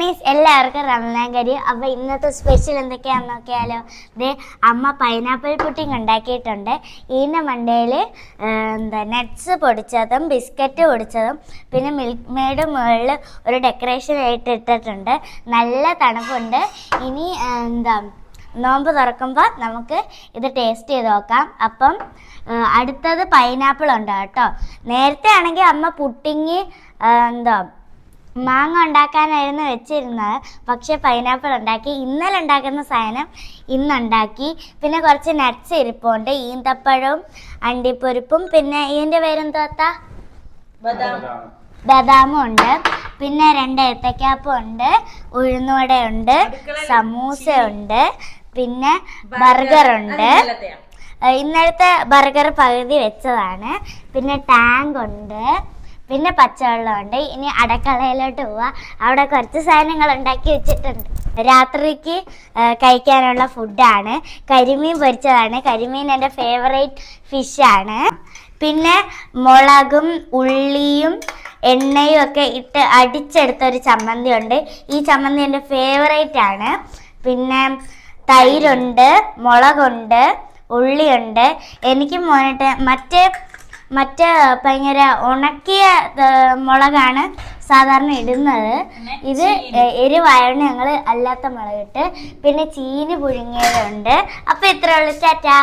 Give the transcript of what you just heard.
Guys, എല്ലാവർക്കും റംസാൻ കരീം. അപ്പോൾ ഇന്നത്തെ സ്പെഷ്യൽ എന്തൊക്കെയാണെന്ന് നോക്കിയാലോ. ഇത് അമ്മ പൈനാപ്പിൾ പുഡിംഗ് ഉണ്ടാക്കിയിട്ടുണ്ട്. ഇതിൻ്റെ മണ്ടയിൽ നട്ട്സ് പൊടിച്ചതും ബിസ്ക്കറ്റ് പൊടിച്ചതും പിന്നെ മിൽക്ക് മെയ്ഡ് മുകളിൽ ഒരു ഡെക്കറേഷൻ ആയിട്ട് ഇട്ടിട്ടുണ്ട്. നല്ല തണുപ്പുണ്ട്. ഇനി നോമ്പ് തുറക്കുമ്പോൾ നമുക്ക് ഇത് ടേസ്റ്റ് ചെയ്ത് നോക്കാം. അപ്പം അടുത്തത് പൈനാപ്പിൾ ഉണ്ട് കേട്ടോ. നേരത്തെ ആണെങ്കിൽ അമ്മ പുഡിംഗ് മാങ്ങ ഉണ്ടാക്കാനായിരുന്നു വെച്ചിരുന്നത്. പക്ഷെ പൈനാപ്പിൾ ഉണ്ടാക്കി. ഇന്നലെ ഉണ്ടാക്കുന്ന സാധനം ഇന്നുണ്ടാക്കി. പിന്നെ കുറച്ച് നട്ട്സ് ഇരിപ്പുണ്ട്, ഈന്തപ്പഴവും അണ്ടിപ്പരിപ്പും പിന്നെ ഇതിൻ്റെ പേരെന്താ, ബദാമും ഉണ്ട്. പിന്നെ 2 ഏത്തക്കാപ്പും ഉണ്ട്, ഉഴുന്നുവടയുണ്ട്, സമൂസയുണ്ട്, പിന്നെ ബർഗറുണ്ട്. ഇന്നലത്തെ ബർഗർ പകുതി വെച്ചതാണ്. പിന്നെ ടാങ്ക് ഉണ്ട്, പിന്നെ പച്ചവെള്ളമുണ്ട്. ഇനി അടുക്കളയിലോട്ട് പോവാം. അവിടെ കുറച്ച് സാധനങ്ങൾ ഉണ്ടാക്കി വെച്ചിട്ടുണ്ട്. രാത്രിക്ക് കഴിക്കാനുള്ള ഫുഡാണ്. കരിമീൻ പൊരിച്ചതാണ്. കരിമീൻ എൻ്റെ ഫേവറേറ്റ് ഫിഷാണ്. പിന്നെ മുളകും ഉള്ളിയും എണ്ണയും ഒക്കെ ഇട്ട് അടിച്ചെടുത്തൊരു ചമ്മന്തി ഉണ്ട്. ഈ ചമ്മന്തി എൻ്റെ ഫേവറേറ്റ് ആണ്. പിന്നെ തൈരുണ്ട്, മുളകുണ്ട്, ഉള്ളിയുണ്ട്. എനിക്ക് മറ്റേ ഭയങ്കര ഉണക്കിയ മുളകാണ് സാധാരണ ഇടുന്നത്. ഇത് എരിവായതുകൊണ്ട് ഞങ്ങൾ അല്ലാത്ത മുളകിട്ട്. പിന്നെ ചീനി പുഴുങ്ങിയതുണ്ട്. അപ്പോൾ ഇത്രയേ ഉള്ളൂ. ടാറ്റാ.